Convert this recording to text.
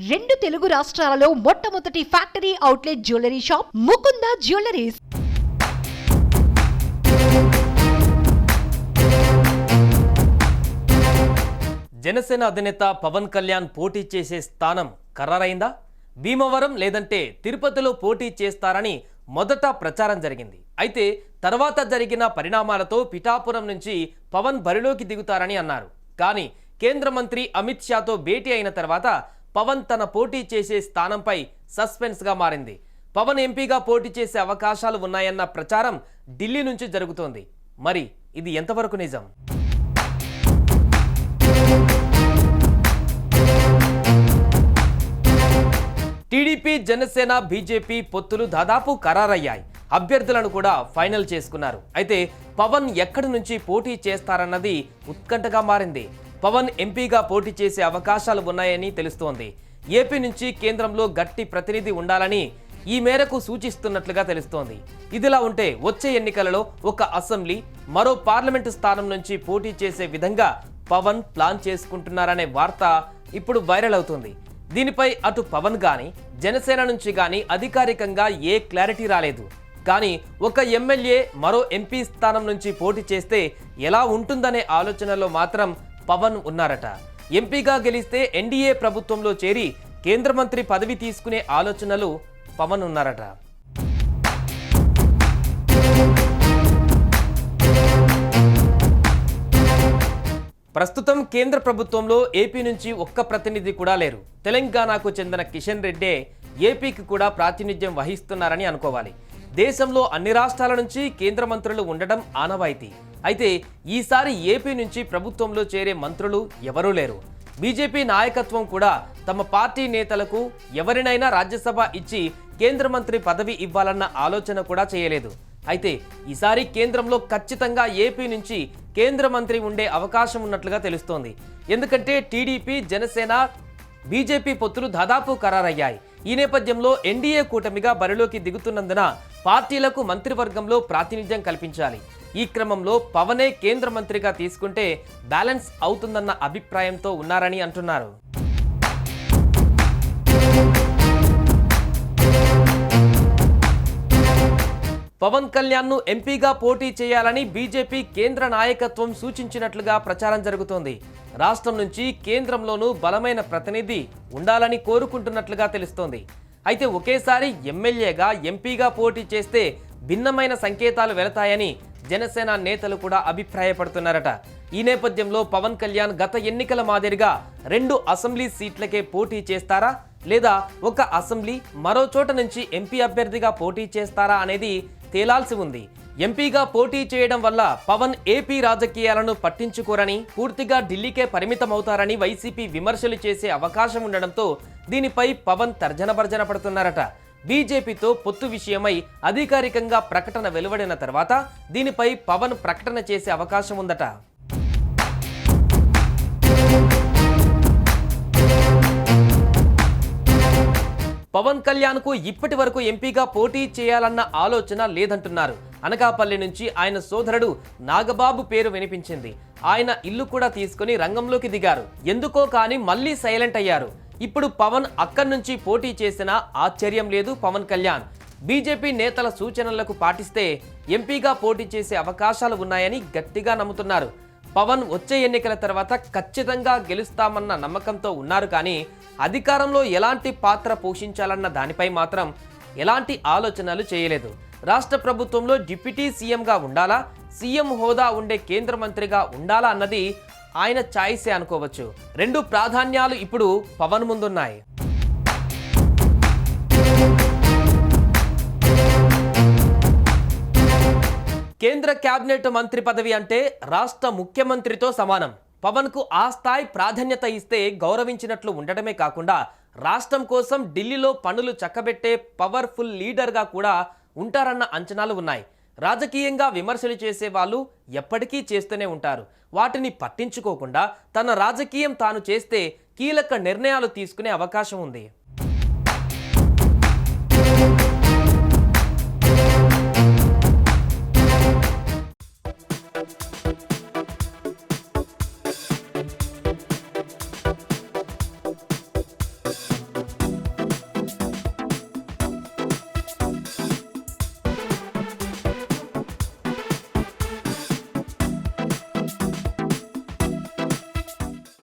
రెండు తెలుగు రాష్ట్రాలలో మొట్టమొదటి factory outlet jewellery shop Mukunda jewelleries. Janasena అధినేత పవన్ కళ్యాణ్ పోటీ చేసే స్థానం ఖరారైందా? భీమవరం లేదంటే తిరుపతిలో పోటీ చేస్తారని మొదట ప్రచారం జరిగింది. అయితే తర్వాత జరిగిన పరిణామాలతో పిఠాపురం నుంచి పవన్ బరిలోకి దిగుతారని అన్నారు. కానీ కేంద్ర మంత్రి అమిత్ షాతో భేటీ అయిన తర్వాత పవన్ తన పోటీ చేసే స్థానంపై సస్పెన్స్గా మారింది. పవన్ ఎంపీగా పోటీ చేసే అవకాశాలు ఉన్నాయన్న ప్రచారం ఢిల్లీ నుంచి జరుగుతోంది. మరి ఇది ఎంతవరకు నిజం? టీడీపీ, జనసేన, బీజేపీ పొత్తులు దాదాపు ఖరారయ్యాయి. అభ్యర్థులను కూడా ఫైనల్ చేసుకున్నారు. అయితే పవన్ ఎక్కడి నుంచి పోటీ చేస్తారన్నది ఉత్కంఠగా మారింది. పవన్ ఎంపీగా పోటీ చేసే అవకాశాలు ఉన్నాయని తెలుస్తోంది. ఏపీ నుంచి కేంద్రంలో గట్టి ప్రతినిధి ఉండాలని ఈ మేరకు సూచిస్తున్నట్లుగా తెలుస్తోంది. ఇదిలా ఉంటే వచ్చే ఎన్నికలలో ఒక అసెంబ్లీ, మరో పార్లమెంటు స్థానం నుంచి పోటీ చేసే విధంగా పవన్ ప్లాన్ చేసుకుంటున్నారనే వార్త ఇప్పుడు వైరల్ అవుతుంది. దీనిపై అటు పవన్ గాని, జనసేన నుంచి గాని అధికారికంగా ఏ క్లారిటీ రాలేదు. కానీ ఒక ఎమ్మెల్యే మరో ఎంపీ స్థానం నుంచి పోటీ చేస్తే ఎలా ఉంటుందనే ఆలోచనలో మాత్రం పవన్ ఉన్నారట. ఎంపీగా గెలిస్తే ఎన్డీఏ ప్రభుత్వంలో చేరి కేంద్ర మంత్రి పదవి తీసుకునే ఆలోచనలు పవన్ ఉన్నారట. ప్రస్తుతం కేంద్ర ప్రభుత్వంలో ఏపీ నుంచి ఒక్క ప్రతినిధి కూడా లేరు. తెలంగాణకు చెందిన కిషన్ రెడ్డే ఏపీకి కూడా ప్రాతినిధ్యం వహిస్తున్నారని అనుకోవాలి. దేశంలో అన్ని రాష్ట్రాల నుంచి కేంద్ర మంత్రులు ఉండడం ఆనవాయితీ. అయితే ఈసారి ఏపీ నుంచి ప్రభుత్వంలో చేరే మంత్రులు ఎవరూ లేరు. బీజేపీ నాయకత్వం కూడా తమ పార్టీ నేతలకు ఎవరినైనా రాజ్యసభ ఇచ్చి కేంద్ర మంత్రి పదవి ఇవ్వాలన్న ఆలోచన కూడా చేయలేదు. అయితే ఈసారి కేంద్రంలో ఖచ్చితంగా ఏపీ నుంచి కేంద్ర మంత్రి ఉండే అవకాశం ఉన్నట్లుగా తెలుస్తోంది. ఎందుకంటే టీడీపీ, జనసేన, బీజేపీ పొత్తులు దాదాపు ఖరారయ్యాయి. ఈ నేపథ్యంలో ఎన్డీఏ కూటమిగా బరిలోకి దిగుతున్నందున పార్టీలకు మంత్రివర్గంలో ప్రాతినిధ్యం కల్పించాలి. ఈ క్రమంలో పవనే కేంద్ర మంత్రిగా తీసుకుంటే బ్యాలెన్స్ అవుతుందన్న అభిప్రాయంతో ఉన్నారని అంటున్నారు. పవన్ కళ్యాణ్ ను ఎంపీగా పోటీ చేయాలని బీజేపీ కేంద్ర నాయకత్వం సూచించినట్లుగా ప్రచారం జరుగుతోంది. రాష్ట్రం నుంచి కేంద్రంలోనూ బలమైన ప్రతినిధి ఉండాలని కోరుకుంటున్నట్లుగా తెలుస్తోంది. అయితే ఒకేసారి ఎమ్మెల్యేగా, ఎంపీగా పోటీ చేస్తే భిన్నమైన సంకేతాలు వెళతాయని జనసేన నేతలు కూడా అభిప్రాయపడుతున్నారట. ఈ నేపథ్యంలో పవన్ కళ్యాణ్ గత ఎన్నికల మాదిరిగా 2 అసెంబ్లీ సీట్లకే పోటీ చేస్తారా, లేదా ఒక అసెంబ్లీ, మరో చోట నుంచి ఎంపీ అభ్యర్థిగా పోటీ చేస్తారా అనేది తేలాల్సి ఉంది. ఎంపీగా పోటీ చేయడం వల్ల పవన్ ఏపీ రాజకీయాలను పట్టించుకోరని, పూర్తిగా ఢిల్లీకే పరిమితమవుతారని వైసీపీ విమర్శలు చేసే అవకాశం ఉండడంతో దీనిపై పవన్ తర్జనభర్జన పడుతున్నారట. బీజేపీతో పొత్తు విషయమై అధికారికంగా ప్రకటన వెలువడిన తర్వాత దీనిపై పవన్ ప్రకటన చేసే అవకాశం ఉందట. పవన్ కళ్యాణ్ కు ఇప్పటి వరకు ఎంపీగా పోటీ చేయాలన్న ఆలోచన లేదంటున్నారు. అనకాపల్లి నుంచి ఆయన సోదరుడు నాగబాబు పేరు వినిపించింది. ఆయన ఇల్లు కూడా తీసుకుని రంగంలోకి దిగారు. ఎందుకో కానీ మళ్ళీ సైలెంట్ అయ్యారు. ఇప్పుడు పవన్ అక్కడి నుంచి పోటీ చేసినా ఆశ్చర్యం లేదు. పవన్ కళ్యాణ్ బీజేపీ నేతల సూచనలకు పాటిస్తే ఎంపీగా పోటీ చేసే అవకాశాలు ఉన్నాయని గట్టిగా నమ్ముతున్నారు. పవన్ వచ్చే ఎన్నికల తర్వాత ఖచ్చితంగా గెలుస్తామన్న నమ్మకంతో ఉన్నారు. కానీ అధికారంలో ఎలాంటి పాత్ర పోషించాలన్న దానిపై మాత్రం ఎలాంటి ఆలోచనలు చేయలేదు. రాష్ట్ర ప్రభుత్వంలో డిప్యూటీ సీఎంగా ఉండాలా, సీఎం హోదా ఉండే కేంద్ర మంత్రిగా ఉండాలా అన్నది ఆయన ఛాయిసే అనుకోవచ్చు. 2 ప్రాధాన్యాలు ఇప్పుడు పవన్ ముందున్నాయి. కేంద్ర కేబినెట్ మంత్రి పదవి అంటే రాష్ట్ర ముఖ్యమంత్రితో సమానం. పవన్ కు ఆ స్థాయి ప్రాధాన్యత ఇస్తే గౌరవించినట్లు ఉండటమే కాకుండా రాష్ట్రం కోసం ఢిల్లీలో పనులు చక్కబెట్టే పవర్ఫుల్ లీడర్గా కూడా ఉంటారన్న అంచనాలు ఉన్నాయి. రాజకీయంగా విమర్శలు చేసే వాళ్ళు ఎప్పటికీ చేస్తూనే ఉంటారు. వాటిని పట్టించుకోకుండా తన రాజకీయం తాను చేస్తే కీలక నిర్ణయాలు తీసుకునే అవకాశం ఉంది.